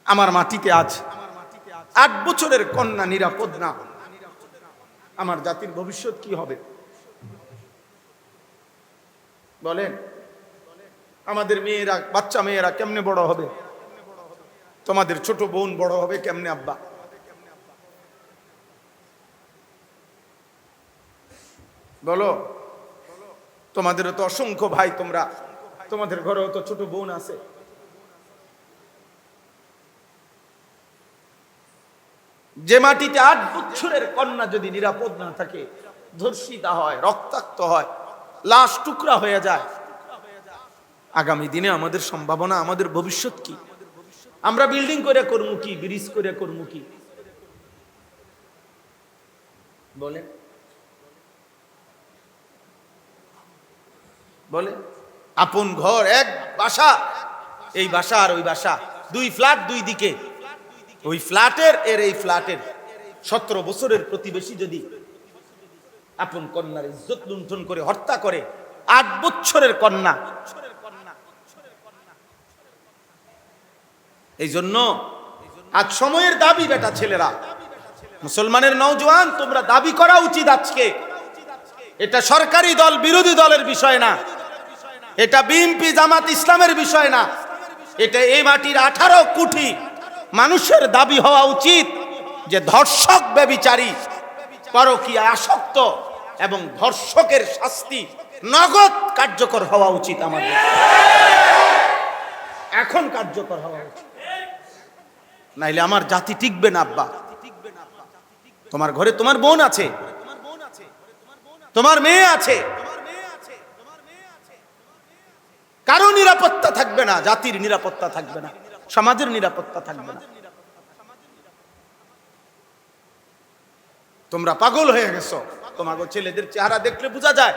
আমার মাটিতে আজ 8 বছরের কন্যা নিরাপদ না, আমার জাতির ভবিষ্যৎ কি হবে বলেন? আমাদের মেয়েরা, বাচ্চা মেয়েরা কেমনে বড় হবে? তোমাদের ছোট বোন বড় হবে কেমনে আব্বা? বলো। তোমাদেরও তো অসংখ্য ভাই, তোমাদের ঘরেও তো ছোট বোন আছে। যে মাটিতে 8 বছরের কন্যা যদি নিরাপদ না থাকে, ধর্ষিতা হয়, রক্তাক্ত হয়, লাশ টুকরা হয়ে যায়, আগামী দিনে আমাদের সম্ভাবনা, আমাদের ভবিষ্যৎ কি? আমরা বিল্ডিং করে করবো কি, ব্রিজ করে করবো কি বলেন? বলে আপন ঘর, এক বাসা, এই বাসা আর ওই বাসা, 2 ফ্ল্যাট 2 দিকে, ওই ফ্ল্যাটের এই ফ্ল্যাটের 17 বছরের প্রতিবেশী যদি আপন কন্যার ইজ্জত লুণ্ঠন করে হত্যা করে, 8 বছরের কন্যা। এই জন্য আজ সময়ের দাবি, বেটা ছেলেরা, মুসলমানের নওজোয়ান, তোমরা দাবি করা উচিত আজকে। এটা সরকারি দল বিরোধী দলের বিষয় না, এটা বিএনপি জামাত ইসলামের বিষয় না, এটা এই মাটির 18 কোটি মানুষের দাবি হওয়া উচিত যে ধর্ষক, ব্যভিচারী, পরকীয়া আসক্ত এবং ধর্ষকের শাস্তি নগদ কার্যকর হওয়া উচিত। আমাদের এখন কার্যকর হওয়া উচিত, নাইলে আমার জাতি টিকবে না আব্বা। তোমার ঘরে তোমার বোন আছে, তোমার মেয়ে আছে, কারো নিরাপত্তা থাকবে না, জাতির নিরাপত্তা থাকবে না, সমাজের নিরাপত্তা থাকবে না। তোমরা পাগল হয়ে গেছো। তোমাকে ছেলেদের চেহারা দেখলে বোঝা যায়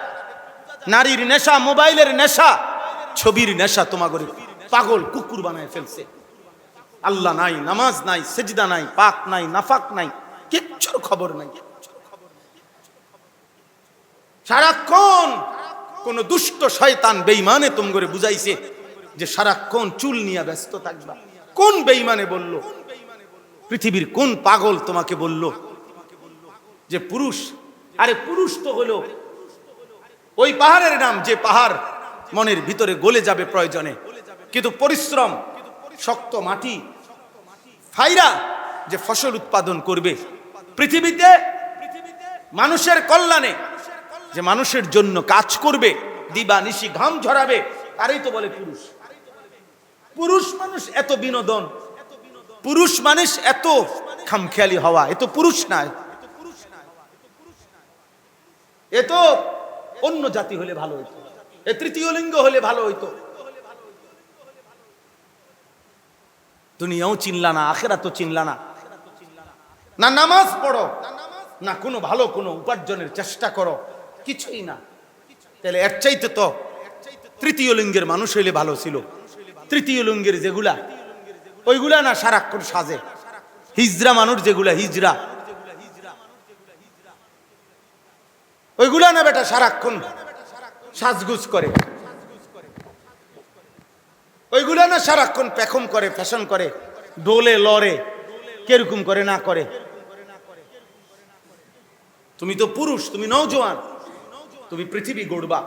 নারীর নেশা, মোবাইলের নেশা, ছবির নেশা তোমাকে পাগল কুকুর বানায় ফেলছে। আল্লাহ নাই, নামাজ নাই, সেজদা নাই, পাক নাই, নাফাক নাই, কিচ্ছুর খবর নাই। সারাক্ষণ কোন দুষ্ট শয়তান বেঈমানে তোমাকে বুঝাইছে যে সারাক্ষণ চুল নিয়ে ব্যস্ত থাকবা। কোন বেঈমানে বলল? পৃথিবীর কোন পাগল তোমাকে বলল যে পুরুষ? আরে পুরুষ তো হলো ওই পাহাড়ের নাম, যে পাহাড় মনের ভিতরে গলে যাবে প্রয়োজনে, কিন্তু পরিশ্রম, শক্ত মাটি ফাইরা যে ফসল উৎপাদন করবে পৃথিবীতে, মানুষের কল্যাণে, যে মানুষের জন্য কাজ করবে, দিবা নিশি ঘাম ঝরাবে, তারই তো বলে পুরুষ। পুরুষ মানুষ এত বিনোদন, পুরুষ মানুষ এত খামখেয়ালি হওয়া, এ তো পুরুষ না, এ তো অন্য জাতি হলে ভালো হইতো, এ তৃতীয় লিঙ্গ হলে ভালো হইতো। দুনিয়াও চিনলা না, আখিরাতও চিনলা না, না নামাজ পড়ো, না কোনো ভালো কোনো উপার্জনের চেষ্টা করো, কিছুই না। তাহলে এর চাইতে তো তৃতীয় লিঙ্গের মানুষ হইলে ভালো ছিল। তৃতীয় লিঙ্গের যেগুলা, ওইগুলা না সারাক্ষণ সাজে, হিজরা মানুষ যেগুলা, হিজরা, ওইগুলা না বেটা সারাক্ষণ সাজগুজ করে, ওইগুলা না সারাক্ষণ পেখম করে, ফ্যাশন করে, ডোলে লড়ে, কিরকম করে না করে। তুমি তো পুরুষ, তুমি নওজোয়ান, তুমি পৃথিবী গড়বা,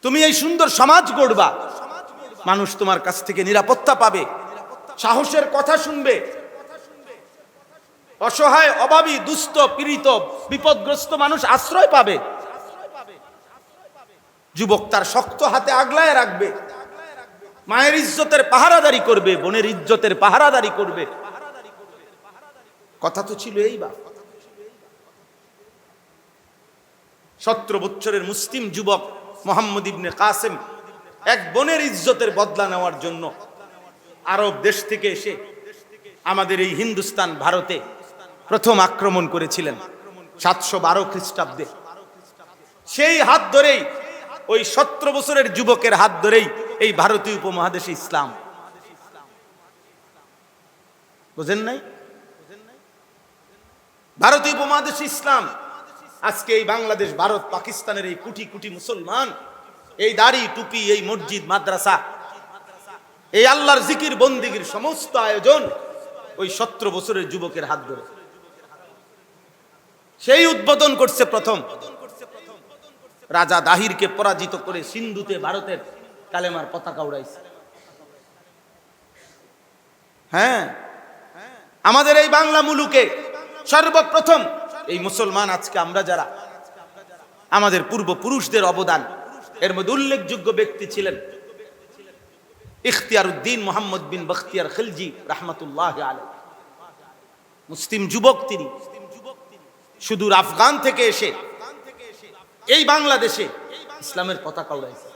তুমি এই সুন্দর সমাজ গড়বা, মানুষ তোমার কাছ থেকে নিরাপত্তা পাবে, সাহসের কথা শুনবে, অসহায়, অভাবী, দুস্থ, পীড়িত, বিপদগ্রস্ত মানুষ আশ্রয় পাবে, যুবক তার শক্ত হাতে আগলায় রাখবে, মায়ের ইজ্জতের পাহারাদারি করবে, বোনের ইজ্জতের পাহারাদারি করবে। কথা তো ছিল এই বা 17 বছরের মুসলিম যুবক মোহাম্মদ ইবনে কাসেম এক বোনের ইজ্জতের বদলা নেওয়ার জন্য আরব দেশ থেকে এসে আমাদের এই হিন্দুস্তান, ভারতে প্রথম আক্রমণ করেছিলেন 712 খ্রিস্টাব্দে। সেই হাত ধরেই, ওই 17 বছরের যুবকের হাত ধরেই এই ভারতীয় উপমহাদেশে ইসলাম। বুঝেন নাই? ভারতীয় উপমহাদেশে ইসলাম। আজকে এই বাংলাদেশ, ভারত, পাকিস্তানের এই কোটি কোটি মুসলমান, এই দাড়ি টুপি, এই মসজিদ মাদ্রাসা, এই আল্লাহর জিকির বন্দিগির সমস্ত আয়োজন ওই 17 বছরের যুবকের হাত ধরে। সেই উদ্বোধন করছে প্রথম রাজা দাহিরকে পরাজিত করে সিন্ধুতে ভারতের কালেমার পতাকা উড়াইছে। হ্যাঁ, আমাদের এই বাংলা মুলুকে সর্বপ্রথম এই মুসলমান আজকে আমরা যারা, আমাদের পূর্বপুরুষদের অবদান, এর মধ্যে উল্লেখযোগ্য ব্যক্তি ছিলেন ইখতিয়ার উদ্দিন মোহাম্মদ বিন বখতিয়ার খিলজি রাহমাতুল্লাহ আলাইহি। মুসলিম যুবক তিনি, সুদূর আফগান থেকে এসে এই বাংলাদেশে ইসলামের পতাকা উড়াইছে।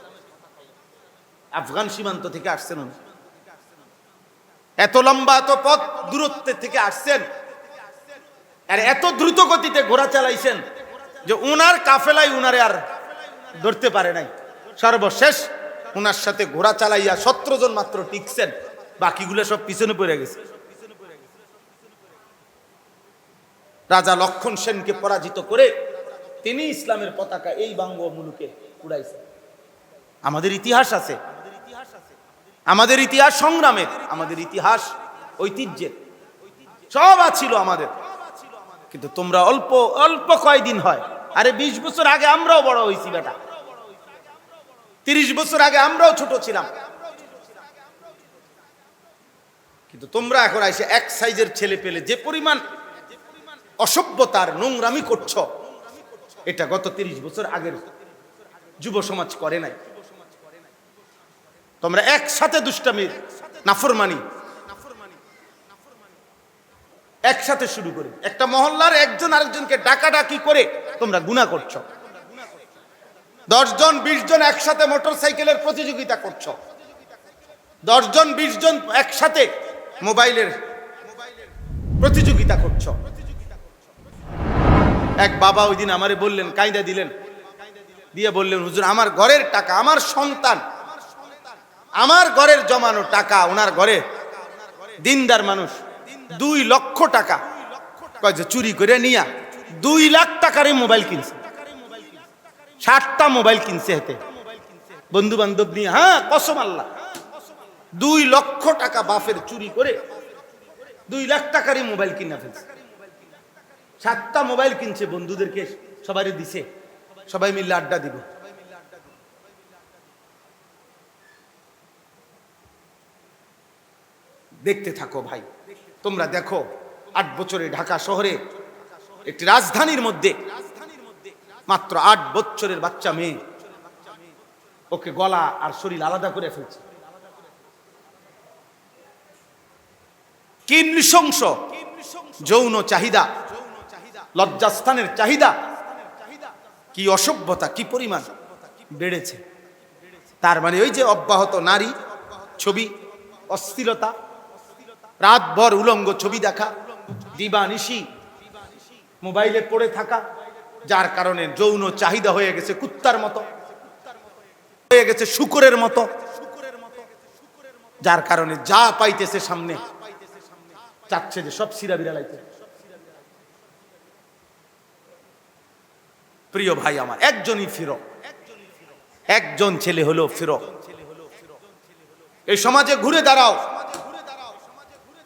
আফগান সীমান্ত থেকে আসছেন উনি, এত লম্বা এত পথ দূরত্ব থেকে আসছেন, আর এত দ্রুত গতিতে ঘোড়া চালাইছেন যে উনার কাফেলাই উনারে আর ধরতে পারে নাই। সর্বশেষ উনার সাথে ঘোড়া চালাইয়া 17 জন মাত্র টিকছেন, বাকিগুলো সব পিছনে পড়ে গেছে। রাজা লক্ষণ সেনকে পরাজিত করে তিনি ইসলামের পতাকা এই বাংলা মুলুকে উড়াইছেন। আমাদের ইতিহাস আছে, আমাদের ইতিহাস সংগ্রামের, আমাদের ইতিহাস ঐতিহ্যের, সব ছিল আমাদের। কিন্তু তোমরা অল্প অল্প কয়দিন হয়, আরে 20 বছর আগে আমরাও বড় হয়েছি বেটা, 30 বছর আগে আমরাও ছোট ছিলাম, কিন্তু তোমরা এখন এসে এক সাইজের ছেলে পেলে যে পরিমাণ অসভ্যতার নোংরামি করছো, এটা গত 30 বছর আগের যুব সমাজ করে নাই। তোমরা একসাথে দুষ্টামি নাফরমানি একসাথে শুরু করে একটা মহল্লার একজন আরেকজনকে ডাকাডাকি করে তোমরা গুনাহ করছো। 10 জন 20 জন একসাথে মোটরসাইকেলের প্রতিযোগিতা করছো, 10 জন 20 জন একসাথে মোবাইলের প্রতিযোগিতা করছো। এক বাবা ওই দিন আমারে বললেন, কায়দা দিলেন, দিয়ে বললেন, হুজুর আমার ঘরের টাকা, আমার সন্তান, আমার ঘরের জমানো টাকা, ওনার ঘরে দিনদার মানুষ 2 লক্ষ টাকা কয় যে চুরি করে নিয়া 2 লাখ টাকার মোবাইল কিনছে, 60টা মোবাইল কিনছে হেতে বন্ধু বান্ধব নিয়ে। হ্যাঁ, কসম আল্লাহ, 2 লক্ষ টাকা বাফের চুরি করে 2 লাখ টাকারই মোবাইল কিনা ফেলছে। 7টা মোবাইল কিনছে, বন্ধুদেরকে সবাই দিছে, সবাই মিলে আড্ডা দিব। দেখতে থাকো ভাই, তোমরা দেখো 8 বছরে ঢাকা শহরে একটি রাজধানীর মধ্যে মাত্র 8 বছরের বাচ্চা মেয়ে, ওকে গলা আর শরীর আলাদা করে ফেলছে। কি নৃশংস যৌন চাহিদা, লজ্জাস্থানের চাহিদা, কি অসভ্যতা, কি পরিমাণ বেড়েছে। তার মানে ওই যে অব্যাহত নারী ছবি, অশ্লীলতা, রাতভর উলঙ্গ ছবি দেখা, দিবানিশি মোবাইলে পড়ে থাকা, যার কারণে যৌন চাহিদা হয়ে গেছে কুত্তার মতো, হয়ে গেছে শুকরের মতো, যার কারণে যা পাইতেছে সামনে চাচ্ছে যে সব সিরা বিড়ালাইতে। প্রিয় ভাই আমার, একজনই ফিরো, একজন ছেলে হলো ফিরো। এই সমাজে ঘুরে দাঁড়াও,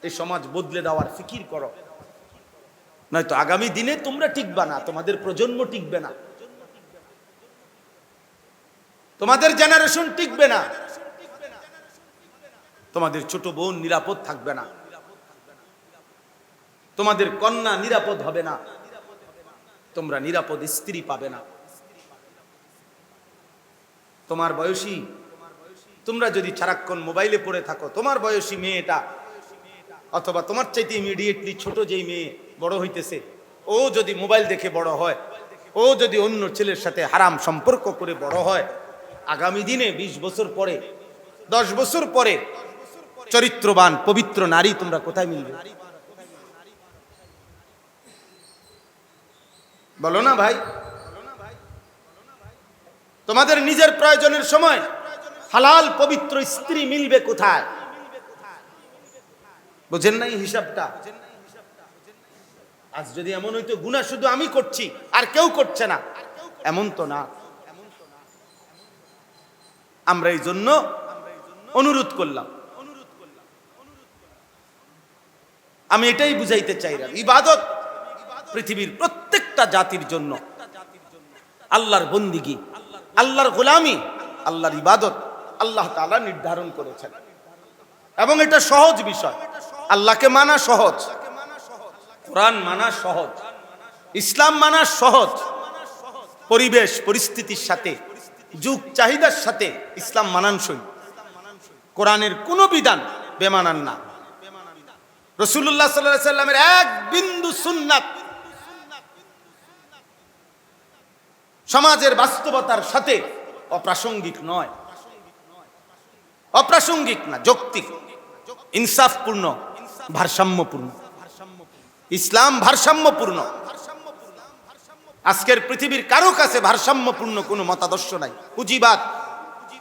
এই সমাজ বদলে দেওয়ার ফিকির করো, নয়তো আগামী দিনে তোমরা টিকবা না, তোমাদের প্রজন্ম টিকবে না, তোমাদের জেনারেশন টিকবে না, তোমাদের ছোট বোন নিরাপদ থাকবে না, তোমাদের কন্যা নিরাপদ হবে না, তোমরা নিরাপদ স্ত্রী পাবে না। তোমার বয়সী, তোমরা যদি সারাক্ষণ মোবাইলে পড়ে থাকো, তোমার বয়সী মেয়েটা অথবা তোমার চাইতে ইমিডিয়েটলি ছোট যেই মেয়ে বড় হইতেছে, ও যদি মোবাইল দেখে বড় হয়, ও যদি অন্য ছেলের সাথে হারাম সম্পর্ক করে বড় হয়, আগামী দিনে 20 বছর পরে, 10 বছর পরে চরিত্রবান পবিত্র নারী তোমরা কোথায় মিলবে? বলো না ভাই? তোমাদের নিজের প্রয়োজনের সময় হালাল পবিত্র স্ত্রী মিলবে কোথায়? বুঝেন নাই হিসাবটা? আজ যদি এমন হইতো গুনাহ শুধু আমি করছি আর কেউ করছে না, এমন তো না। আমরা এই জন্য অনুরোধ করলাম, আমি এটাই বুঝাইতে চাইলাম, ইবাদত পৃথিবীর প্রত্যেকটা জাতির জন্য আল্লাহর বন্দিগি, আল্লাহর গোলামি, আল্লাহর ইবাদত আল্লাহ তাআলা নির্ধারণ করেছেন। এবং এটা সহজ বিষয়, আল্লাহকে মানা সহজ, কোরআন মানা সহজ, ইসলাম মানা সহজ। পরিবেশ পরিস্থিতির সাথে, যুগ চাহিদার সাথে ইসলাম মানানসই। কোরআনের কোনো বিধান বেমানান না। রাসূলুল্লাহ সাল্লাল্লাহু আলাইহি সাল্লামের এক বিন্দু সুন্নাত সমাজের বাস্তবতার সাথে অপ্রাসঙ্গিক নয়, অপ্রাসঙ্গিক না, যৌক্তিক, ইনসাফপূর্ণ, ভারসাম্যপূর্ণ। ইসলাম ভারসাম্যপূর্ণ। আজকের পৃথিবীর কারো কাছে ভারসাম্যপূর্ণ কোনো মতাদর্শ নাই। পুঁজিবাদ,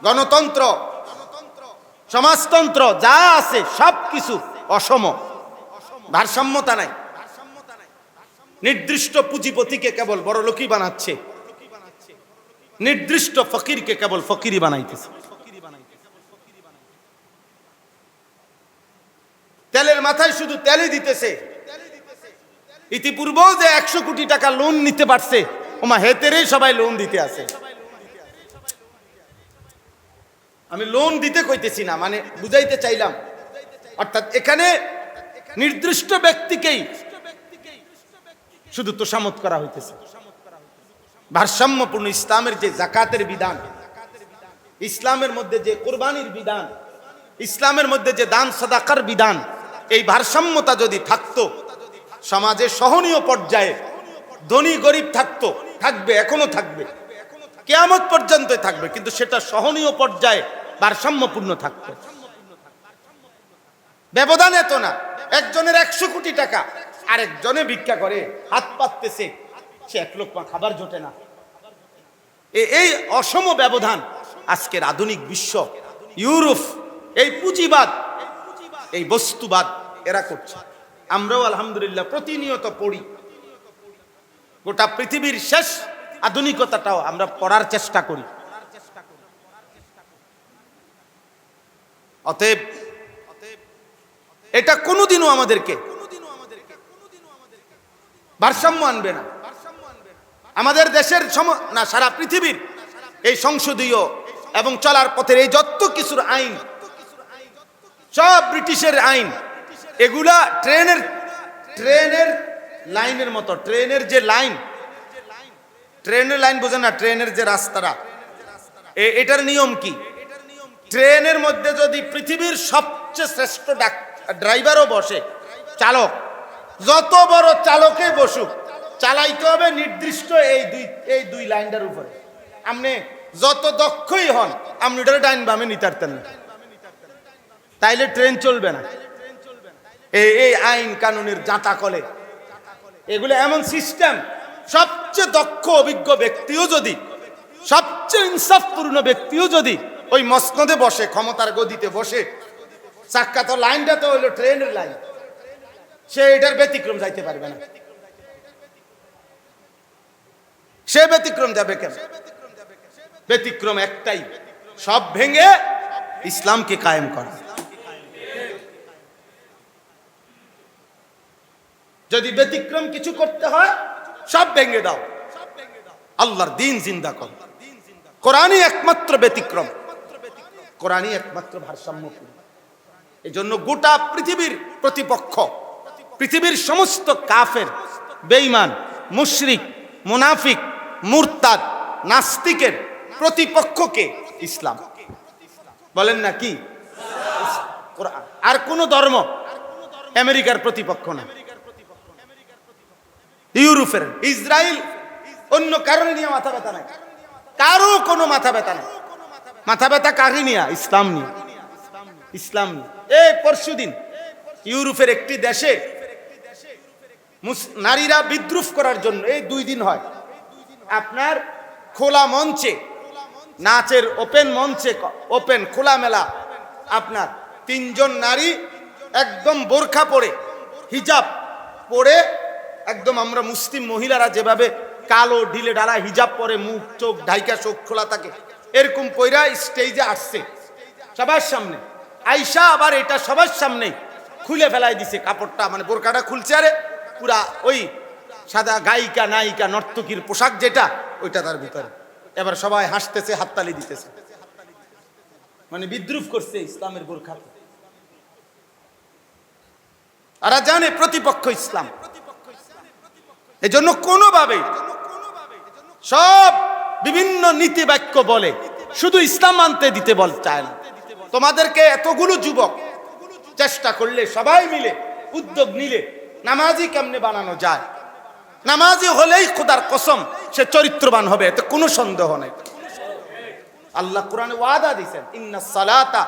গণতন্ত্র, সমাজতন্ত্র যা আছে সবকিছু অসম, ভারসাম্যতা নাই। নির্দিষ্ট পুঁজিপতিকে কেবল বড় লোকই বানাচ্ছে, নির্দিষ্ট ফকিরকে কেবল ফকিরই বানাইতেছে। তেলের মাথায় শুধু তেলই দিতেছে। ইতিপূর্বেও যে 100 কোটি টাকা লোন নিতে পারছে, ওমা হেতেরেই সবাই লোন দিতে আছে। আমি লোন দিতে কইতেছি না, মানে বুঝাইতে চাইলাম। অর্থাৎ এখানে নির্দিষ্ট ব্যক্তিকেই শুধু তোষামত করা হইতেছে। ভারসাম্যপূর্ণ ইসলামের যে যাকাতের বিধান, ইসলামের মধ্যে যে কুরবানির বিধান, ইসলামের মধ্যে যে দান সাদাকার বিধান, এই ভারসাম্যতা যদি থাকতো, সমাজে সহনীয় পর্যায়ে ধনী গরিব থাকতো, থাকবে, এখনো থাকবে, কিয়ামত পর্যন্ত থাকবে, কিন্তু সেটা সহনীয় পর্যায়ে ভারসাম্যপূর্ণ থাকতো। ব্যবধান এত না, একজনের 100 কোটি টাকা, আরেকজনে ভিক্ষা করে হাত পাততেছে, সে 1 লোকমা খাবার জোটে না। এই অসম ব্যবধান আজকের আধুনিক বিশ্ব, ইউরোপ, এই পুঁজিবাদ, এই বস্তুবাদ এরা করছে। আমরাও আলহামদুলিল্লাহ প্রতিনিয়ত পড়ি। গোটা পৃথিবীর শেষ আধুনিকতাটাও আমরা পড়ার চেষ্টা করি। অতএব এটা কোনোদিনও আমাদেরকে ভারসাম্য আনবে না। আমাদের দেশের না, সারা পৃথিবীর এই সংসদীয় এবং চলার পথের এই যত কিছুর আইন, সব ব্রিটিশের আইন, এগুলা ট্রেনের লাইনের মতো। ট্রেনের যে লাইন, ট্রেনের লাইন বোঝেন না, ট্রেনের যে রাস্তাটা, এটার নিয়ম কি? ট্রেনের মধ্যে যদি পৃথিবীর সবচেয়ে শ্রেষ্ঠ ড্রাইভারও বসে, চালক, যত বড় চালকে বসুক, চালাইতে হবে নির্দিষ্ট এই দুই লাইনটার উপরে। আপনি যত দক্ষই হন, আপনি ওটার ডাইন বামে নিতে পারতেন না, তাইলে ট্রেন চলবে না। এই আইন কানুনের জাতা কলে এগুলো এমন সিস্টেম, সবচেয়ে দক্ষ অভিজ্ঞ ব্যক্তিও যদি, সবচেয়ে ইনসাফপূর্ণ ব্যক্তিও যদি ওই মসনদে বসে, ক্ষমতার গদিতে বসে, চাক্কা তো লাইনটা তো হইলো ট্রেনের লাইন, সে এটার ব্যতিক্রম যাইতে পারবে না। সে ব্যতিক্রম যাবে কেন? ব্যতিক্রম একটাই, সব ভেঙে ইসলামকে কায়েম করা। যদি ব্যতিক্রম কিছু করতে হয়, সব ভেঙে দাও, আল্লাহর দ্বীন জিন্দা করো। কোরআনই একমাত্র ব্যতিক্রম, কোরআনই একমাত্র ভারসাম্যপূর্ণ। এই জন্য গোটা পৃথিবীর প্রতিপক্ষ, পৃথিবীর সমস্ত কাফের, বেঈমান, মুশরিক, মুনাফিক, মুরতাদ, নাস্তিকের প্রতিপক্ষকে ইসলাম। বলেন না কি? আর কোন ধর্ম আমেরিকার প্রতিপক্ষ না, ইউরোপের, ইসরায়েল, অন্য কারণে নিয়ে মাথা ব্যথা নাই, কারো কোনো মাথা ব্যথা নাই। মাথা ব্যথা কাকে নিয়ে? ইসলাম নিয়ে। ইসলাম নিয়ে। এই পরশুদিন ইউরোপের একটি দেশে নারীরা বিদ্রুপ করার জন্য, এই 2 দিন হয়, আপনার খোলা মঞ্চে, নাচের ওপেন মঞ্চে, ওপেন খোলামেলা, আপনার 3 জন নারী একদম বোরখা পরে, হিজাব পরে, একদম আমরা মুসলিম মহিলারা যেভাবে কালো ঢিলে ঢালা হিজাব পরে, মুখ চোখ ঢাইকা চোখ খোলা থাকে, এরকম পয়রা স্টেজে আসছে সবার সামনে। আইসা আবার এটা সবার সামনে খুলে ফেলাই দিছে কাপড়টা, মানে বোরকাটা খুলছে, আরে পুরা ওই সাদা গায়িকা নায়িকা নর্তকীর পোশাক যেটা ওইটা তার ভিতরে। এবার সবাই হাসতেছে, হাততালি দিতেছে, মানে বিদ্রুপ করছে ইসলামের বোরখা। আর জানে প্রতিপক্ষ ইসলাম। এজন্য কোনোভাবে সব বিভিন্ন নীতি বাক্য বলে, শুধু ইসলাম মানতে দিতে চায় না। তোমাদেরকে এতগুলো যুবক চেষ্টা করলে, সবাই মিলে উদ্যোগ নিলে নামাজি কেমনে বানানো যায়, নামাজি হলেই খোদার কসম সে চরিত্রবান হবে, এতে কোনো সন্দেহ নেই। আল্লাহ কোরআনে ওয়াদা দিয়েছেন, ইন্নাস সালাতা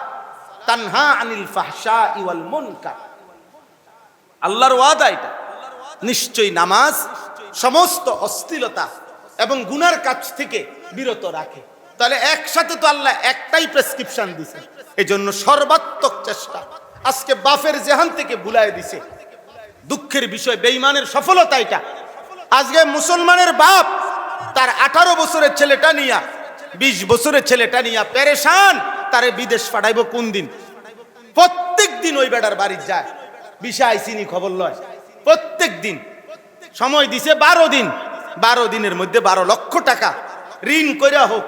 তানহা আনিল ফাহশাই ওয়াল মুনকার। আল্লাহর ওয়াদা এটা, নিশ্চয়ই নামাজ সমস্ত অশ্লীলতা এবং গুনার কাজ থেকে বিরত রাখে। তাহলে একসাথে তো আল্লাহ একটাই প্রেসক্রিপশন দিছে, এজন্য সর্বাত্মক চেষ্টা। আজকে বাপের জেহান থেকে ভুলাই দিছে। দুঃখের বিষয়, বেঈমানের সফলতা এটা। আজকে মুসলমানের বাপ তার 18 বছরের ছেলেটা নিয়া, 20 বছরের ছেলেটা নিয়া পেরেশান, তারে বিদেশ পাঠাইব কোন দিন। প্রত্যেক দিন ওই বেটার বাড়ি যায়, বিষয় চিনি খবর লয়। প্রত্যেক দিন সময় দিছে 12 দিন, 12 দিনের মধ্যে 12 লক্ষ টাকা ঋণ কইরা হোক,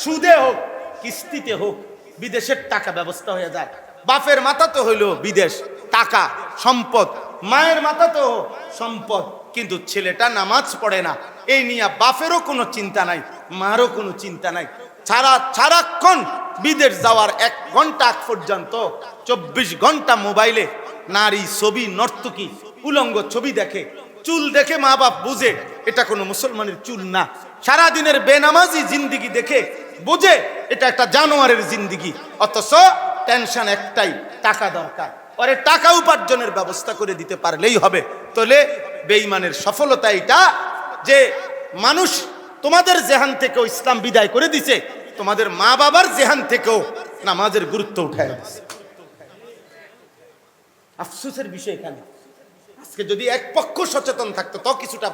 সুদে হোক, কিস্তিতে হোক, বিদেশের টাকা ব্যবস্থা হয়ে যায়। বাপের মাথা তো হইলো বিদেশ, টাকা, সম্পদ, মায়ের মাথা তো সম্পদ, কিন্তু ছেলেটা নামাজ পড়ে না। এই নিয়ে বাপেরও কোনো চিন্তা নাই, মারও কোনো চিন্তা নাই। সারাক্ষণ বিদেশ যাওয়ার 1 ঘন্টা আগ পর্যন্ত 24 ঘন্টা মোবাইলে নারী ছবি, নর্তকী, উলঙ্গ ছবি দেখে। চুল দেখে মা বাপ বুঝে এটা কোনো মুসলমানের চুল না। সারাদিনের বেনামাজি জিন্দিগি দেখে বুঝে এটা একটা জানোয়ারের জিন্দিগি। অথচ টেনশন একটাই, টাকা দরকার, ওরে টাকা উপার্জনের ব্যবস্থা করে দিতে পারলেই হবে। তাহলে বেঈমানের সফলতা এটা যে মানুষ তোমাদের জেহান থেকেও ইসলাম বিদায় করে দিছে, তোমাদের মা বাবার জেহান থেকেও নামাজের গুরুত্ব উঠায় দিছে। আফসোসের বিষয় এখানে, আজকে যদি এক পক্ষ সচেতন থাকতো তো কিছুটা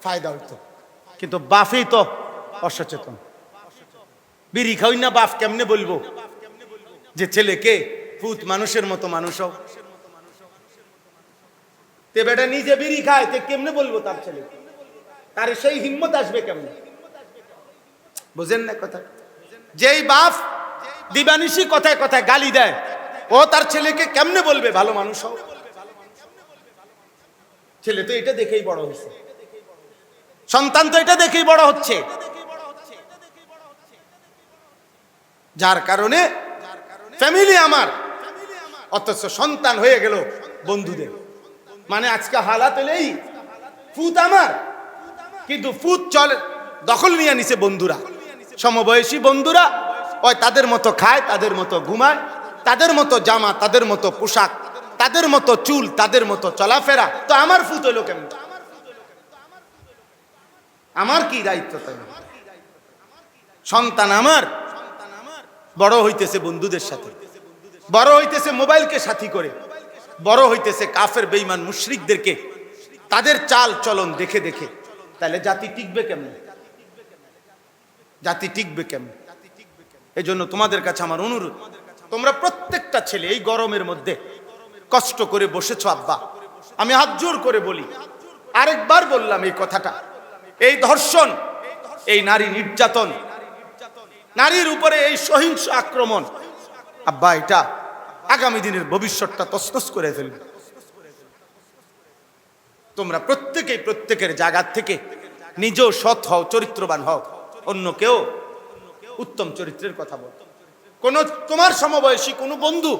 ফায়দা হইতো, কিন্তু বাপই তো অসচেতন। বিড়ি খাওই না, বাপ কেমনে বলবো যে ছেলেকে পুত মানুষের মতো মানুষ হোক? তে বেটা নিজে বিড়ি খায়, তে কেমনে বলবো তার ছেলে? তার সেই হিম্মত আসবে কেমনে? বুঝেন না কথা? যেই বাপ দিবানিশি কথায় কথায় গালি দেয়, ও তার ছেলেকে কেমনে বলবে ভালো মানুষ হোক? ছেলে তো এটা দেখেই বড় হচ্ছে, সন্তান তো এটা দেখেই বড় হচ্ছে। যার কারণে ফ্যামিলি আমার, অথচ সন্তান হয়ে গেল বন্ধুদের। মানে আজকে হালাত এলেই ফুত আমার, কিন্তু ফুত চলে দখল নিয়ে নিছে বন্ধুরা, সমবয়সী বন্ধুরা। ওই তাদের মতো খায়, তাদের মতো ঘুমায়, তাদের মতো জামা, তাদের মতো পোশাক, তাদের মতো চুল, তাদের মতো চলাফেরা। তো আমার ফুত হইল কেমন? আমার কি দায়িত্ব? তাই সন্তান আমার বড় হইতেছে বন্ধুদের সাথে, বড় হইতেছে মোবাইলকে সাথী করে, বড় হইতেছে কাফের বেঈমান মুশরিকদেরকে তাদের চাল চলন দেখে দেখে। তাহলে জাতি টিকবে কেমন? জাতি টিকবে কেমন? এই জন্য তোমাদের কাছে আমার অনুরোধ, তোমরা প্রত্যেকটা ছেলে এই গরমের মধ্যে কষ্ট করে বসেছো আব্বা, আমি হাত জোর করে বলি, আরেকবার বললাম এই কথাটা, এই ধর্ষণ, এই নারী নির্যাতন, নারীর উপরে এই সহিংস আক্রমণ, আব্বা এটা আগামী দিনের ভবিষ্যৎটা তছনছ করে ফেলবে। তোমরা প্রত্যেকেই প্রত্যেকের জায়গা থেকে নিজেও সৎ হও, চরিত্রবান হও, অন্য কেউ উত্তম চরিত্রের কথা বল। কোন তোমার সমবয়সী কোনো বন্ধু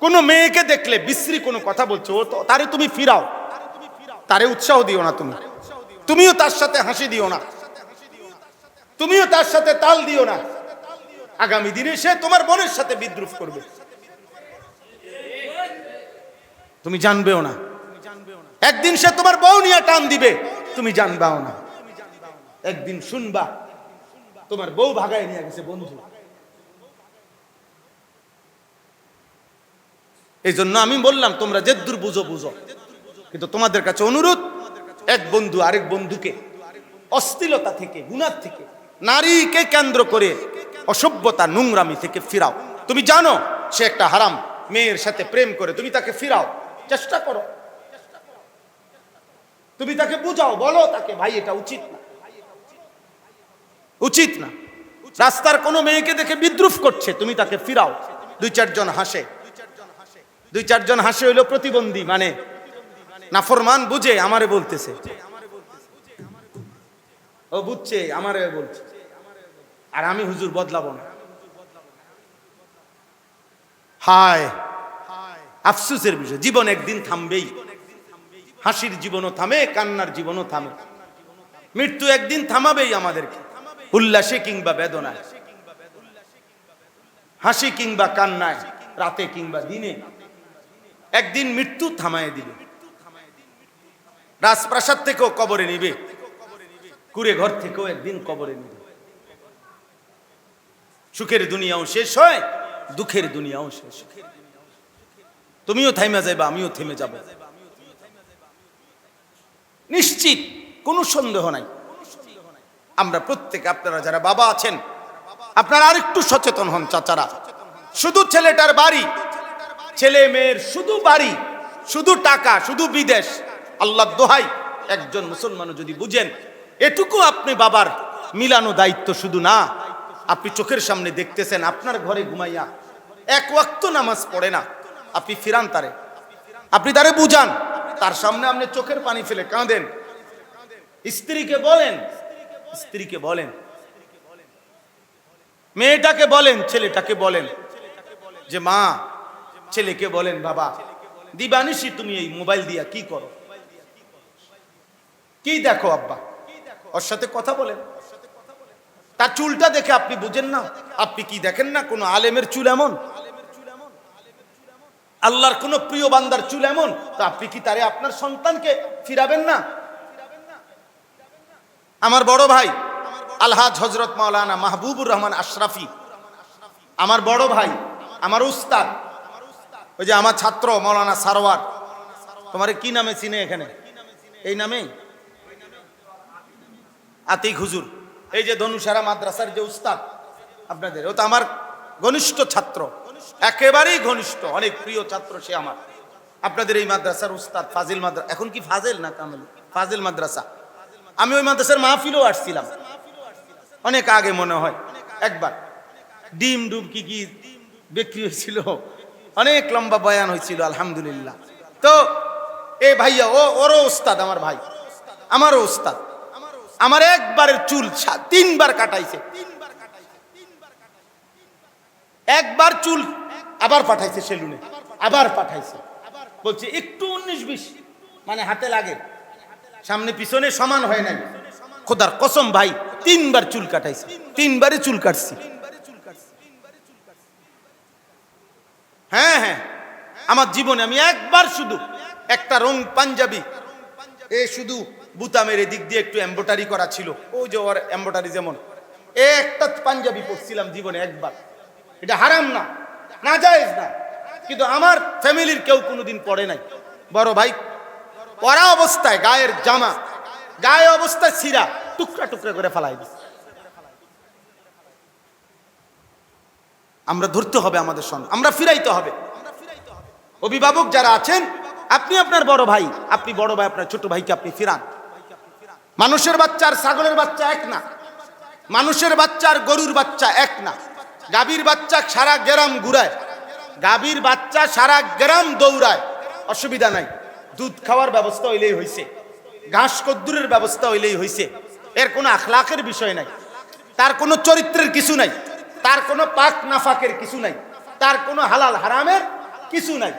কোনো মেয়েকে দেখলে বিশ্রী কোনো কথা বলছো, ও তো তারে তুমি ফিরাও, তারে উৎসাহ দিও না, তুমিও তার সাথে হাসি দিও না, তুমিও তার সাথে তাল দিও না। আগামী দিনে সে তোমার বোনের সাথে বিদ্রুপ করবে, তুমি জানবেও না। একদিন সে তোমার বউ নিয়ে টান দিবে, তুমি জানবাও না। একদিন শুনবা তোমার বউ ভাগায় নিয়ে গেছে বন্ধু। এই জন্য আমি বললাম তোমরা যে দূর বুঝো বুঝো, কিন্তু তোমাদের কাছে অনুরোধ, এক বন্ধু আরেক বন্ধুকে অশ্লীলতা থেকে, গুনাহ থেকে, নারীকে কেন্দ্র করে অসভ্যতা, নোংরামি থেকে ফিরাও। তুমি জানো সে একটা হারাম মেয়ের সাথে প্রেম করে, তুমি তাকে ফিরাও। চেষ্টা করো। তুমি তাকে বুঝাও, বলো তাকে, ভাই এটা উচিত না, উচিত না। রাস্তার কোনো মেয়েকে দেখে বিদ্রুপ করছে, তুমি তাকে ফিরাও। দুই চারজন হাসে, দুই চারজন হাসে হইলো প্রতিবন্ধী, মানে নাফরমান, বুঝে আমারে বলতেছে, ও বুঝছে আমারে বলছে, আর আমি হুজুর বদলাবো না। হায় আফসোসের বিষয়, জীবন একদিন থামবেই। হাসির জীবনও থামে, কান্নার জীবনও থামে। মৃত্যু একদিন থামাবেই আমাদেরকে, উল্লাসে কিংবা বেদনায়, হাসি কিংবা কান্নায়, রাতে কিংবা দিনে, একদিন মৃত্যু থামায় দিবে। রাজপ্রাসাদ থেকেও কবরে নিবে, কুড়ে ঘর থেকেও একদিন কবরে নিবে। সুখের দুনিয়াও শেষ হয়, দুঃখের দুনিয়াও শেষ। তুমিও থেমে যাবে, আমিও থেমে যাব, নিশ্চিত, কোনো সন্দেহ নাই। আমরা প্রত্যেকে, আপনারা যারা বাবা আছেন, আপনারা আরেকটু সচেতন হন। চাচারা, শুধু ছেলেটার বাড়ি, ছেলে মেয়ের শুধু বাড়ি, শুধু টাকা, শুধু বিদেশ, আল্লাহর দোহাই, একজন মুসলমানও যদি বুঝেন এটুকু আপনি বাবার মিলানো দায়িত্ব শুধু না, আপনি চোখের সামনে দেখতেছেন আপনার ঘরে ঘুমাইয়া এক ওয়াক্ত নামাজ পড়ে না, আপনি ফিরান তারে, আপনি তারে বুঝান, তার সামনে আপনি চোখের পানি ফেলে কাঁদেন। স্ত্রীকে বলেন, স্ত্রীকে বলেন, মেয়েটাকে বলেন, ছেলেটাকে বলেন যে মা, ছেলেকে বলেন বাবা, দিবানিশি তুমি এই মোবাইল দিয়া কি করো, কি দেখো আব্বা, ওর সাথে কথা বলেন। তার চুলটা দেখে আপনি বুঝেন না, আপনি কি দেখেন না কোন আলেমের চুল এমন, আল্লাহর কোন প্রিয় বান্দার চুল এমন, তো আপনি কি তারে আপনার সন্তানকে ফিরাবেন না? আমার বড় ভাই আলহাজ হযরত মাওলানা মাহবুবুর রহমান আশরাফি, আমার বড় ভাই, আমার উস্তাদ, ওই যে আমার ছাত্র মাওলানা সারওয়ার, তোমার কি নামে চিনে এখানে? এই নামে আতিক হুজুর, এই যে ধনুসারা মাদ্রাসার যে উস্তাদ আপনাদের, ও তো আমার ঘনিষ্ঠ ছাত্র, একেবারেই ঘনিষ্ঠ, অনেক প্রিয় ছাত্র সে আমার। আপনাদের এই মাদ্রাসার উস্তাদ ফাজিল মাদ্রাসা, এখন কি ফাজিল না কামেল, ফাজিল মাদ্রাসা। আমি ওই মাদ্রাসার মাহফিলও আসছিলাম অনেক আগে, মনে হয় একবার, ডিম ডুম কি কি বিক্রি হয়েছিল, অনেক লম্বা বয়ান হয়েছিল, আলহামদুলিল্লাহ। তো এ ভাইয়া, ওরও উস্তাদ, আমার ভাই, আমারও উস্তাদ, আমার একবারের চুল 3বার কাটাইছে, একবার চুল আবার পাঠাইছে সেলুনে, আবার পাঠাইছে, বলছে একটু 19-20 মানে হাতে লাগে, সামনে পিছনে সমান হয় নাই, খোদার কসম ভাই 3বার চুল কাটাইছে, 3বারই চুল কাটছি। হ্যাঁ হ্যাঁ, আমার জীবনে আমি একবার শুধু একটা রং পাঞ্জাবি, এ শুধু বুতামের এদিক দিয়ে একটু এমব্রয়ডারি করা ছিল, ওই যে ওর এমব্রয়ডারি যেমন, একটা পাঞ্জাবি পরছিলাম জীবনে একবার। এটা হারাম না, নাজায়েজ না, কিন্তু আমার ফ্যামিলির কেউ কোনোদিন পরে নাই। বড় ভাই পরা অবস্থায় গায়ের জামা, গায়ে অবস্থায় ছিঁড়া, টুকরা টুকরা করে ফেলাই দিই। আমরা ধরতে হবে আমাদের সন্তান, আমরা ফিরাইতে হবে। অভিভাবক যারা আছেন, আপনি আপনার বড় ভাই, আপনি বড় ভাই আপনার ছোট ভাইকে আপনি ফিরান। মানুষের বাচ্চা আর ছাগলের বাচ্চা এক না, মানুষের বাচ্চা আর গরুর বাচ্চা এক না। গাভীর বাচ্চা সারা গ্রাম ঘুরায়, গাভীর বাচ্চা সারা গ্রাম দৌড়ায়, অসুবিধা নাই, দুধ খাওয়ার ব্যবস্থা হইলেই হইছে, ঘাস কদ্দুরের ব্যবস্থা হইলেই হইছে। এর কোনো আখলাকের বিষয় নাই, তার কোনো চরিত্রের কিছু নাই, তার কোনো পাক নাফাকের কিছু নাই, তার কোনো হালাল হারামের কিছু নাই।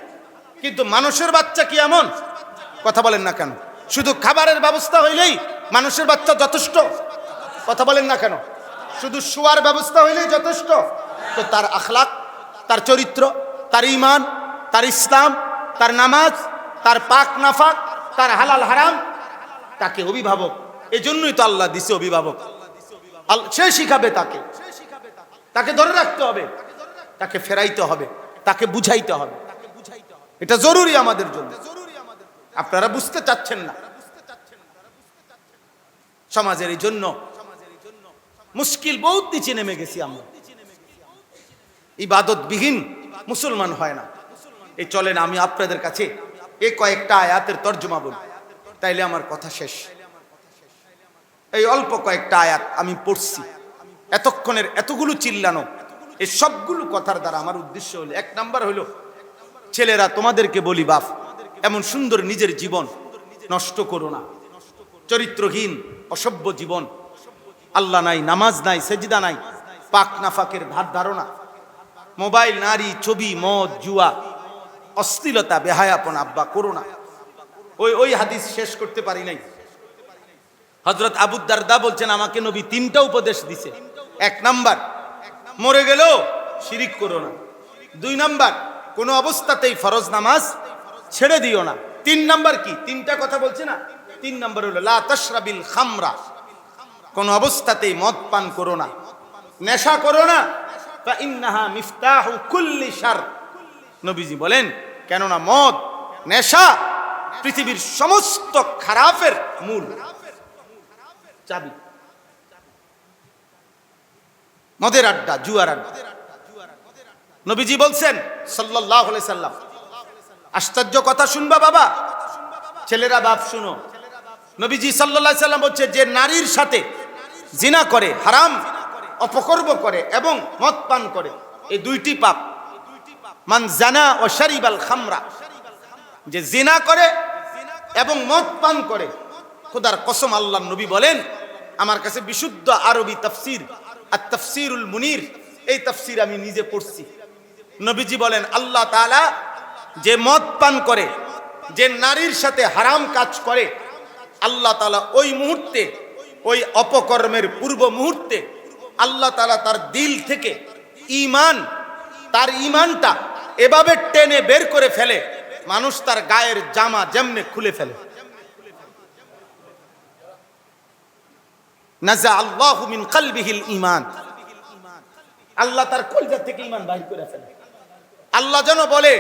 কিন্তু মানুষের বাচ্চা কি এমন? কথা বলেন না কেন? শুধু খাবারের ব্যবস্থা হইলেই মানুষের বাচ্চা যথেষ্ট? কথা বলেন না কেন? শুধু শোয়ার ব্যবস্থা হইলেই যথেষ্ট? তো তার আখলাক, তার চরিত্র, তার ঈমান, তার ইসলাম, তার নামাজ, তার পাক নাফাক, তার হালাল হারাম, তাকে অভিভাবক, এজন্যই তো আল্লাহ দিছে অভিভাবক, সে শিখাবে তাকে, তাকে ধরে রাখতে হবে, তাকে ফেরাইতে হবে, তাকে বুঝাইতে হবে। এটা জরুরি আমাদের জন্য। আপনারা বুঝতে চাচ্ছেন না, সমাজের এই জন্য মুশকিল বহুত নিচে নেমে গেছি আমরা, ইবাদতবিহীন মুসলমান হয় না। এই চলেন আমি আপনাদের কাছে এই কয়েকটা আয়াতের তর্জমা বলি, তাইলে আমার কথা শেষ। এই অল্প কয়েকটা আয়াত আমি পড়ছি, এতক্ষণের এতগুলো চিল্লানো, এই সবগুলো কথার দ্বারা আমার উদ্দেশ্য হলো, এক নাম্বার হলো, ছেলেরা তোমাদেরকে বলি বাপ, এমন সুন্দর নিজের জীবন নষ্ট করো না। চরিত্রহীন অসভ্য জীবন, আল্লাহ নাই, নামাজ নাই, সেজদা নাই, পাক নাফাকের ধার ধারণা, মোবাইল, নারী, ছবি, মদ, জুয়া, অশ্লীলতা, বেহায়াপনা আব্বা করো না। ওই হাদিস শেষ করতে পারি নাই। হযরত আবু দারদা বলছেন আমাকে নবী তিনটা উপদেশ দিছে। এক নাম্বার, মরে গেলেও শিরিক করো না। দুই নাম্বার, কোনো অবস্থাতেই ফরজ নামাজ ছেড়ে দিও না। তিন নাম্বার কি? তিনটা কথা বলছে না। তিন নাম্বার হলো লা তাশরাবিল খামরা, কোনো অবস্থাতেই মদ পান করো না, নেশা করো না। ফা ইন্নাহা মিফতাহু কুল্লি শার, নবীজি বলেন কেননা মদ, নেশা পৃথিবীর সমস্ত খারাপের মূল চাবি। মদের আড্ডা, জুয়ার আড্ডা। নবীজি বলছেন সাল্লাল্লাহু আলাইহি সাল্লাম, আশ্চর্য কথা শুনবা বাবা, ছেলেরা বাপ শুনো। নবীজি সাল্লাল্লাহু আলাইহি সাল্লাম বলছে যে নারীর সাথে জিনা করে, হারাম অপকর্ম করে এবং মদ পান করে, এই দুইটি পাপ। মান জানা ও শারিবাল খামরা, যে জিনা করে এবং মদ পান করে, খোদার কসম আল্লাহর নবী বলেন, আমার কাছে বিশুদ্ধ আরবি তাফসীর আত-তাফসীরুল মুনির, এই তাফসীর আমি নিজে পড়ছি। নবীজি বলেন আল্লাহ তাআলা যে মদ পান করে, যে নারীর সাথে হারাম কাজ করে, আল্লাহ তাআলা ওই মুহূর্তে, ওই অপকর্মের পূর্ব মুহূর্তে আল্লাহ তাআলা তার দিল থেকে ঈমান, তার ঈমানটা এভাবে টেনে বের করে ফেলে, মানুষ তার গায়ের জামা যেমনে খুলে ফেলে। নাজা আল্লাহু মিন কলবিহিল ঈমান, আল্লাহ তার কলজা থেকে ঈমান বাইর করে ফেলে। আল্লাহ যেন বলে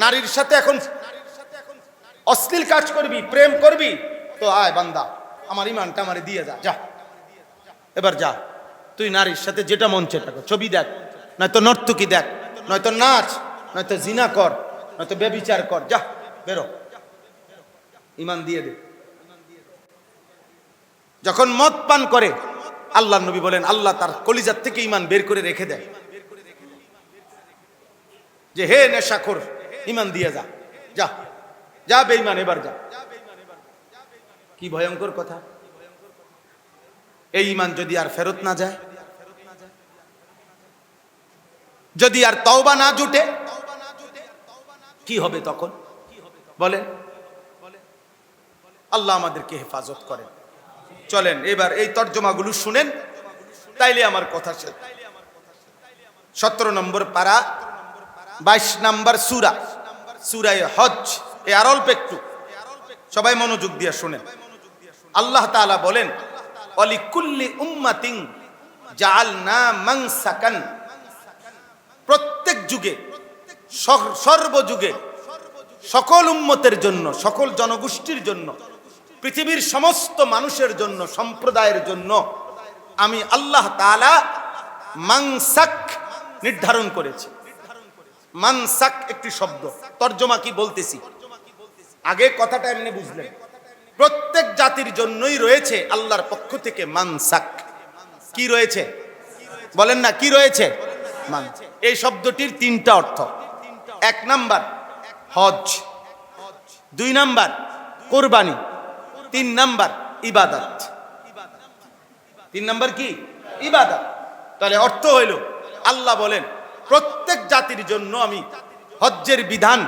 নারীর সাথে এখন অশ্লীল কাজ করবি, প্রেম করবি, তো আয় বান্দা, আমার ঈমানটা আমারে দিয়ে যা, যা এবার যা, তুই নারীর সাথে যেটা মন চায় কর, ছবি দেখ, নয়তো নর্তকী দেখ, নয়তো নাচ, নয়তো জিনা কর, নয়তো ব্যভিচার কর, যা বেরো, ঈমান দিয়ে দে। যখন মদ পান করে, আল্লাহর নবী বলেন আল্লাহ তার কলিজার থেকে ঈমান বের করে রেখে দেয়, যে হে নেশাখোর, ঈমান দিয়ে যা, যা যা বেঈমান, এবার যা। কি ভয়ঙ্কর কথা! এই ঈমান যদি আর ফেরত না যায়, যদি আর তওবা না জুটে, কি হবে তখন বলেন? আল্লাহ আমাদেরকে হেফাজত করেন। চলেন এবার এই তর্জমাগুলো শুনেন, তাইলে আমার কথা শেষ। 17 নম্বর পারা, 22 নম্বর সূরা, সূরায়ে হজ। আর অল্প একটু সবাই মনোযোগ দিয়ে শুনেন। আল্লাহ তাআলা বলেন অলিকুল্লি উম্মাতিন জাআলনা মানসাকান, প্রত্যেক যুগে, সর্বযুগে, সকল উম্মতের জন্য, সকল জনগোষ্ঠীর জন্য, পৃথিবীর সমস্ত মানুষের জন্য, সম্প্রদায়ের জন্য আমি আল্লাহ তাআলা মানসাক নির্ধারণ করেছি। মানসাক একটি শব্দ, তর্জমা কি বলতেছি, আগে কথাটা এমনি বুঝলেন। প্রত্যেক জাতির জন্যই রয়েছে আল্লাহর পক্ষ থেকে মানসাক। কি রয়েছে বলেন না, কি রয়েছে? এই শব্দটির তিনটা অর্থ। এক নাম্বার হজ, দুই নাম্বার কোরবানি, তিন নাম্বার ইবাদত। তিন নাম্বার কি? ইবাদত। তাহলে অর্থ হইল আল্লাহ বলেন প্রত্যেক জাতির জন্য আমি হজ্জের বিধান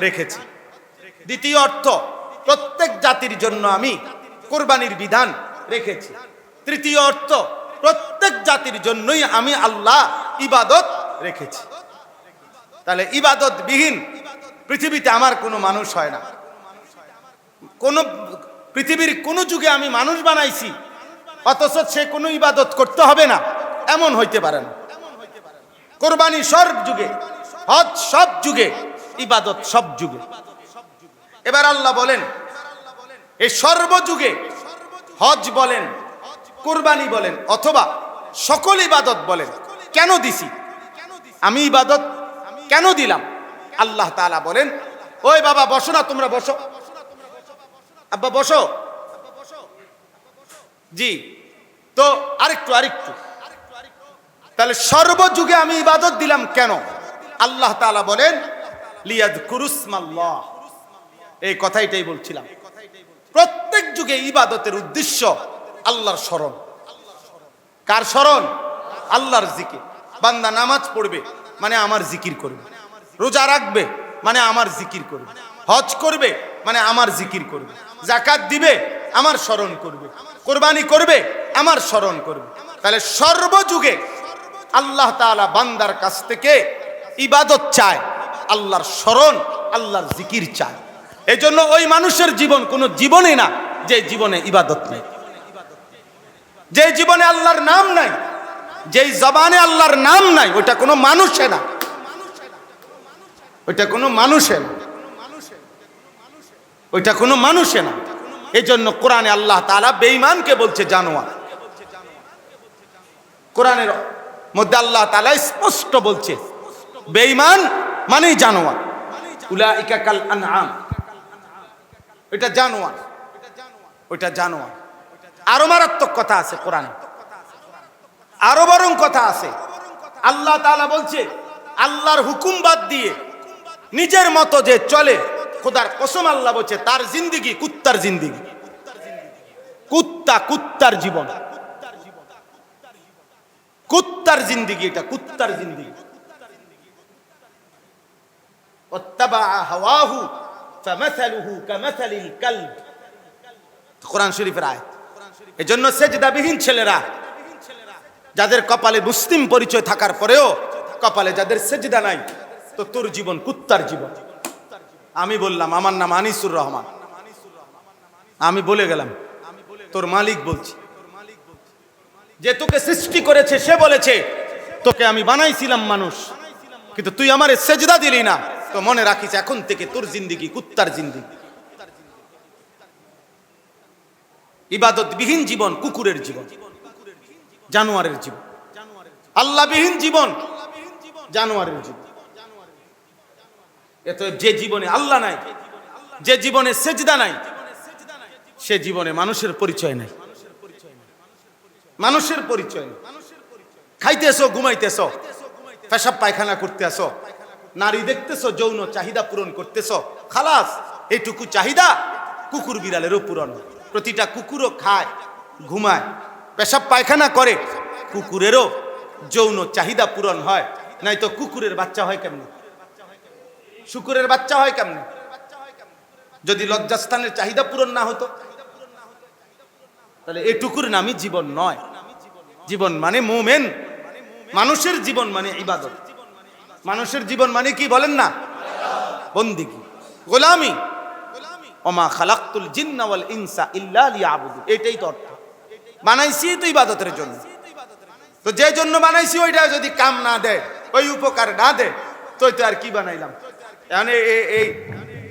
রেখেছি। দ্বিতীয় অর্থ, প্রত্যেক জাতির জন্য আমি কোরবানির বিধান রেখেছি। তৃতীয় অর্থ, প্রত্যেক জাতির জন্যই আমি আল্লাহ ইবাদত রেখেছি। তাহলে ইবাদত বিহীন পৃথিবীতে আমার কোনো মানুষ হয় না। কোন পৃথিবীর কোন যুগে আমি মানুষ বানাইছি অথচ সে কোনো ইবাদত করতে হবে না, এমন হইতে পারে না। কোরবানি সব যুগে, হজ সব যুগে, ইবাদত সব যুগে। এবার আল্লাহ বলেন এই সর্বযুগে হজ বলেন, কোরবানি বলেন, অথবা সকল ইবাদত বলেন, কেন দিছি আমি ইবাদত, কেন দিলাম? আল্লাহ তাআলা বলেন ওই বাবা বসো না, তোমরা বসো, আব্বা বসো। জি, তো আরেকটু তাহলে সর্বযুগে আমি ইবাদত দিলাম কেন? আল্লাহ তাআলা বলেন লিয়াযকুরুসমাল্লাহ, এই কথাটাই বলছিলাম। প্রত্যেক যুগে ইবাদতের উদ্দেশ্য আল্লাহর স্মরণ। কার স্মরণ? আল্লাহর জিকির। বান্দা নামাজ পড়বে মানে আমার জিকির করবে, রোজা রাখবে মানে আমার জিকির করবে, হজ করবে মানে আমার জিকির করবে, যাকাত দিবে আমার স্মরণ করবে, কোরবানি করবে আমার স্মরণ করবে। তাহলে সর্বযুগে আল্লাহ তাআলা বান্দার কাছ থেকে ইবাদত চায়, আল্লাহর স্মরণ, আল্লাহর জিকির চায়। এই জন্য ওই মানুষের জীবন কোনো জীবনই না যে জীবনে ইবাদত নেই, যে জীবনে আল্লাহর নাম নাই, যেই জবানে আল্লাহর নাম নাই, ওইটা কোনো মানুষে না, ওইটা কোনো মানুষে না, ওইটা কোনো মানুষে না। এই জন্য কোরআনে আল্লাহ তাআলা বেঈমানকে বলছে জানোয়ার। কোরআনের মধ্যে আল্লাহ তাআলা স্পষ্ট বলছে বেঈমান মানেই জানোয়ার। উলাইকা কাল আনআম, এটা জানোয়ার, ওইটা জানোয়ার। আরো মারাত্মক কথা আছে কোরআনে, আরো বরং কথা আছে। আল্লাহ তাআলা বলছে আল্লাহর হুকুম বাদ দিয়ে নিজের মতো যে চলে, খোদার কসম আল্লাহ বলছে তার জিন্দেগি কুত্তার জিন্দেগি, কুত্তার জীবন, কুত্তার জিন্দেগি, এটা কুত্তার জিন্দেগি। ওয়াত্তাবা হাওয়াহু ফামাসালুহু কামাসালিল কালব, কোরআন শরীফের আয়াত। এজন্য সেজদাবিহীন ছেলেরা, যাদের কপালে মুসলিম পরিচয় থাকার পরেও কপালে যাদের সেজদা নাই, তো তোর জীবন কুত্তার জীবন। আমি বললাম আমার নাম আনিসুর রহমান, আমি বলে গেলাম, তোর মালিক বলছি, যে তোকে সৃষ্টি করেছে সে বলেছে তোকে আমি বানাইছিলাম মানুষ, কিন্তু তুই আমারে সেজদা দিলি না, তো মনে রাখিস এখন থেকে তোর জিন্দেগি কুত্তার জিন্দেগি। ইবাদতবিহীন জীবন কুকুরের জীবন, জানোয়ারের জীবন। আল্লাহবিহীন জীবন জানোয়ারের জীবন। এত যে জীবনে আল্লাহ নাই, যে জীবনে সেজদা নাই, সে জীবনে মানুষের পরিচয় নাই, মানুষের পরিচয় নেই। খাইতেছো, ঘুমাইতেছো, পেশাব পায়খানা করতেছো, নারী দেখতেছো, যৌন চাহিদা পূরণ করতেছো, খালাস, এইটুকু চাহিদা কুকুর বিড়ালেরও পূরণ। প্রতিটা কুকুরও খায়, ঘুমায়, পেশাব পায়খানা করে, কুকুরেরও যৌন চাহিদা পূরণ হয়। নাই তো কুকুরের বাচ্চা হয় কেমনে? শুকুরের বাচ্চা হয় কেমনে? যদি লজ্জাস্থানের চাহিদা পূরণ না হতো, তাহলে এটুকুর নামই জীবন নয়। জীবন মানে মুমিন, মানুষের জীবন মানে ইবাদত, মানুষের জীবন মানে কি বলেন না? বন্দেগী, গোলামি। ওমা খালাকতুল জিন্না ওয়াল ইনসা ইল্লা লিয়াবুদুন, এটাই তো অর্থ। বানাইছি তো ইবাদতের জন্য, তো যে জন্য বানাইছি ওইটা যদি কাম না দেয়, ওই উপকার না দেয়, তো আর কি বানাইলাম? মানে এই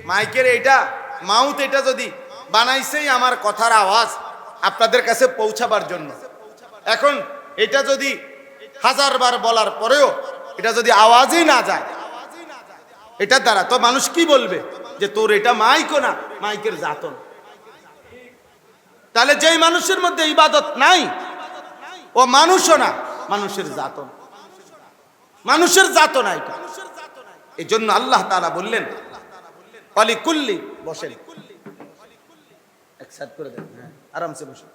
মাইকের এইটা মাউথ, এটা যদি বানাইছেই আমার কথার আওয়াজ আপনাদের কাছে পৌঁছাবার জন্য, এখন এটা যদি 1000 বার বলার পরেও এটা যদি আওয়াজই না যায় এটার দ্বারা, তো মানুষ কি বলবে? যে তোর এটা মাইকও না, মাইকের জাতন। তাহলে যেই মানুষের মধ্যে ইবাদত নাই, ও মানুষও না, মানুষের জাতন, মানুষের জাতন এটা। এই জন্য আল্লাহ তাআলা বললেন ওয়ালিকুল্লি, বসেন, একসাথে করে দেন, হ্যাঁ আরামসে বসেন।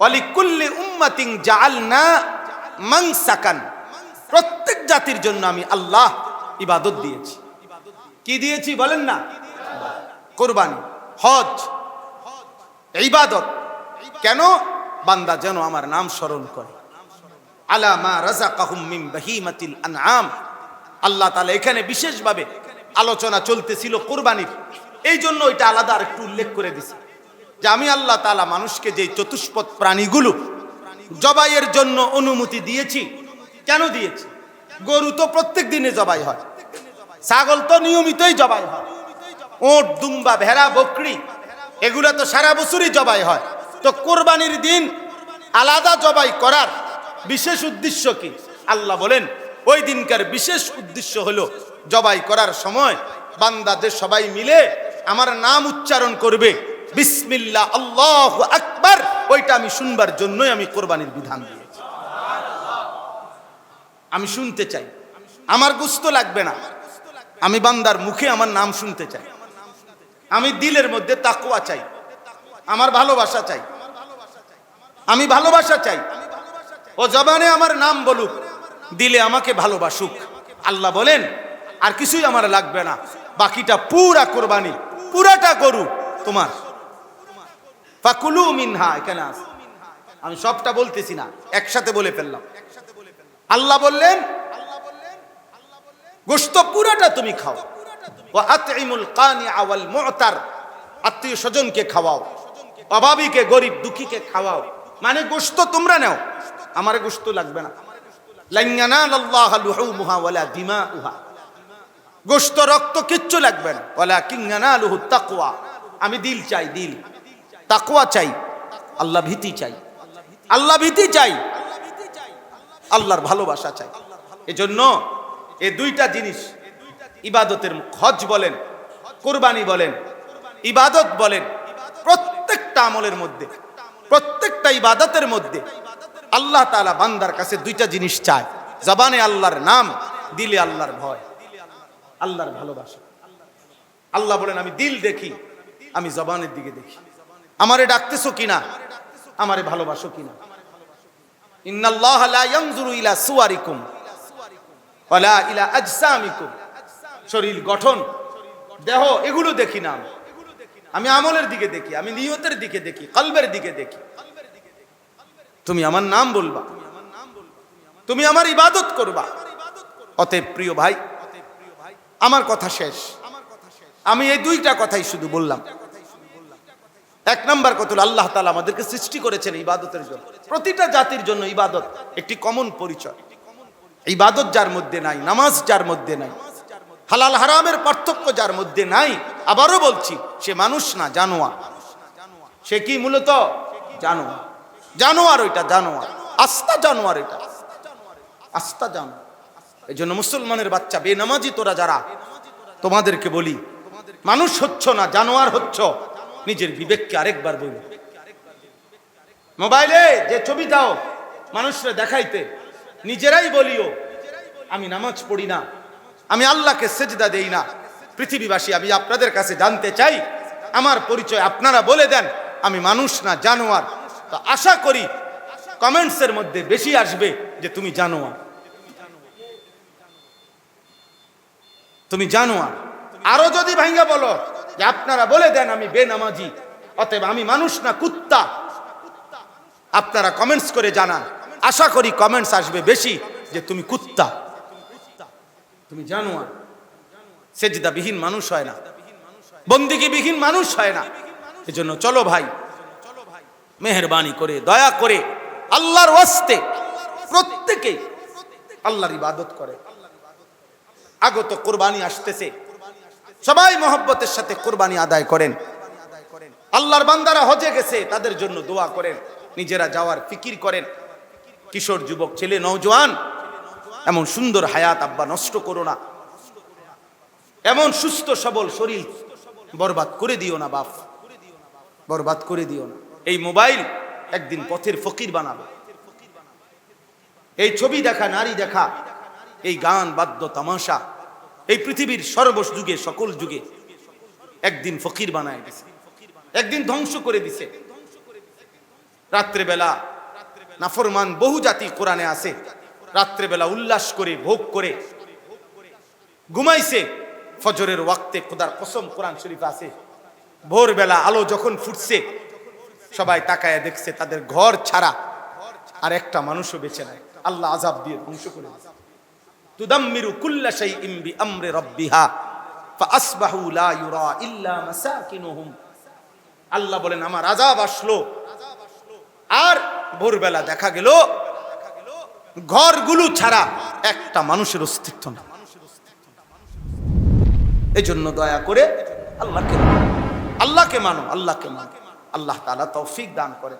ওয়ালিকুল্লি উম্মাতিন জাআলনা মানসাকান, প্রত্যেক জাতির জন্য আমি আল্লাহ ইবাদত দিয়েছি। কি দিয়েছি বলেন না? কুরবানি, হজ, ইবাদত। কেন? বান্দা যেন আমার নাম স্মরণ করে। আলা মা রাযাকাহুম মিন বাহিমাতিল আনআম, আল্লাহ তাআলা এখানে বিশেষভাবে আলোচনা চলতেছিল কুরবানির, এই জন্য এটা আলাদা আরেকটু উল্লেখ করে দিছি যে আমি আল্লাহ তাআলা মানুষকে যে চতুষ্পদ প্রাণীগুলো জবাইয়ের জন্য অনুমতি দিয়েছি। কেন দিয়েছি? গরু তো প্রত্যেক দিনে জবাই হয়, ছাগল তো নিয়মিতই জবাই হয়, ওট, দুম্বা, ভেড়া, বকরি এগুলা তো সারা বছরই জবাই হয়। তো কোরবানির দিন আলাদা জবাই করার বিশেষ উদ্দেশ্য কি? আল্লাহ বলেন ওই দিনকার বিশেষ উদ্দেশ্য হলো জবাই করার সময় বান্দাদের সবাই মিলে আমার নাম উচ্চারণ করবে, বিসমিল্লাহ আল্লাহু আকবার, ওইটা আমি শুনবার জন্যই আমি কোরবানির বিধান দিয়েছি। আমি শুনতে চাই, আমার গুস্ত লাগবে না, আমি বান্দার মুখে আমার নাম শুনতে চাই। আমি দিলের মধ্যে তাকওয়া চাই, আমার ভালোবাসা চাই, আমি ভালোবাসা চাই। ও জবানে আমার নাম বলুক, দিলে আমাকে ভালোবাসুক। আল্লাহ বলেন আর কিছুই আমার লাগবে না, বাকিটা পুরা কোরবানি, পুরাটা গরু তোমার। ফাকুলু মিনহা, এখানে আছে, আমি সবটা বলতেছি না, একসাথে বলে ফেললাম। আল্লাহ বললেন গোশত পুরাটা তুমি খাও। ওয়া আতইমুল কানিআ ওয়াল মু'তার, আত্মীয় স্বজনকে খাওয়াও, অভাবীকে গরিব দুঃখীকে খাওয়াও। মানে গোশত তোমরা নাও, আমার গোশত লাগবে না। লান ইয়ানালাল্লাহু লুহুমুহা ওয়ালা দিমাউহা, গোশত রক্ত কিচ্ছু লাগবে না। ওয়ালাকিন ইয়ানালুহু তাকওয়া, আমি দিল চাই, দিল তাকওয়া চাই, আল্লাহ ভীতি চাই, আল্লাহ ভীতি চাই, আল্লাহর ভালোবাসা চাই। এজন্য এই দুইটা জিনিস ইবাদতের, হজ বলেন, কুরবানি বলেন, ইবাদত বলেন, প্রত্যেকটা আমলের মধ্যে, প্রত্যেকটা ইবাদতের মধ্যে আল্লাহ তাআলা বান্দার কাছে দুইটা জিনিস চায়, জবানে আল্লাহর নাম, দিলে আল্লাহর ভয়, আল্লাহর ভালোবাসা। আল্লাহ বলেন আমি দিল দেখি, আমি জবানের দিকে দেখি, আমারে ডাকতেছো কিনা, আমারে ভালোবাসো কিনা। ইন্নাল্লাহা লা ইয়ানজুরু ইলা সুওয়ারিকুম ওয়ালা ইলা আজসামিকুম, শরীর গঠন, দেহ, এগুলো দেখি না, আমি আমলের দিকে দেখি, আমি নিয়তের দিকে দেখি, কলবের দিকে দেখি। তুমি আমার নাম বলবা, তুমি আমার ইবাদত করবা। অতএব প্রিয় ভাই, আমার কথা শেষ, আমি এই দুইটা কথাই শুধু বললাম। এক নাম্বার কথা হলো আল্লাহ তাআলা আমাদেরকে সৃষ্টি করেছেন ইবাদতের জন্য। প্রতিটা জাতির জন্য ইবাদত একটি কমন পরিচয়। ইবাদত যার মধ্যে নাই, নামাজ যার মধ্যে নাই, হালাল হারামের পার্থক্য যার মধ্যে নাই, আবারও বলছি সে মানুষ না, জানোয়ার। সে কি মূলত জানোয়ার, জানোয়ার, ওইটা জানোয়ার, আস্তা জানোয়ার, এটা আস্তা জানোয়ার। এই জন্য মুসলমানের বাচ্চা বেনামাজি তোরা যারা, তোমাদেরকে বলি মানুষ হচ্ছ না, জানোয়ার হচ্ছ। নিজের বিবেককে আরেকবার বলি। মোবাইলে যে ছবি দাও মানুষরা দেখাইতে, নিজেরাই বলিও আমি নামাজ পড়ি না, আমি আল্লাহকে সেজদা দেই না। পৃথিবীবাসী, আমি আপনাদের কাছে জানতে চাই, আমার পরিচয় আপনারা বলে দেন, আমি মানুষ না, জানোয়ার। তো আশা করি কমেন্টসের মধ্যে বেশি আসবে যে তুমি জানোয়ার, তুমি জানোয়ার। আরো যদি ভাঙ্গা বলো যে আপনারা বলে দেন আমি বেনামাজি, অতএব আমি মানুষ না, কুত্তা, আপনারা কমেন্টস করে জানান। আশা করি কমেন্টস আসবে বেশি যে তুমি কুত্তা, তুমি জানোয়ার। সেজদাবিহীন মানুষ হয় না, বন্দিগিবিহীন মানুষ হয় না। এজন্য চলো ভাই, মেহেরবানি করে, দয়া করে, আল্লাহর ওয়াস্তে প্রত্যেকে আল্লাহর ইবাদত করে। আগত কোরবানি আসতেছে, সবাই মহব্বতের সাথে কোরবানি আদায় করেন। আল্লাহর বান্দারা হজে গেছে, তাদের জন্য দোয়া করেন, নিজেরা যাওয়ার ফিকির করেন। কিশোর, যুবক, ছেলে, নওজোয়ান, এমন সুন্দর হায়াত আব্বা নষ্ট করো না, এমন সুস্থ সবল শরীর বরবাদ করে দিও না বাপ, বরবাদ করে দিও না। এই মোবাইল একদিন পথের ফকির বানাবে। এই ছবি দেখা, নারী দেখা, এই গান, বাদ্য, তামাশা, এই পৃথিবীর সর্বযুগে, সকল যুগে একদিন ফকির বানায় দিছে, একদিন ধ্বংস করে দিছে। রাত্রেবেলা নাফরমান বহু জাতি কোরআনে আছে, রাত্রেবেলা উল্লাস করে, ভোগ করে ঘুমাইছে। ফজরের ওয়াক্তে খোদার কসম কোরআন শরীফ আছে, ভোরবেলা আলো যখন ফুটছে, সবাই তাকায় দেখছে তাদের ঘর ছাড়া আর একটা মানুষও বেঁচে নাই। আল্লাহ আযাব দিয়ে ধ্বংস করে দিয়েছে। তুদাম্মিরু কুল্লা শাইইন বিআমরি রাব্বিহা ফাআসবাহু লা ইউরা ইল্লা মাসাকিনুহুম। আল্লাহ বলেন আমার আযাব আসলো, আর ভোরবেলা দেখা গেল ঘরগুলো ছাড়া একটা মানুষের অস্তিত্ব না। এই জন্য দয়া করে আল্লাহকে মানো, আল্লাহকে মানো, আল্লাহকে মানো। আল্লাহ তাআলা তৌফিক দান করে।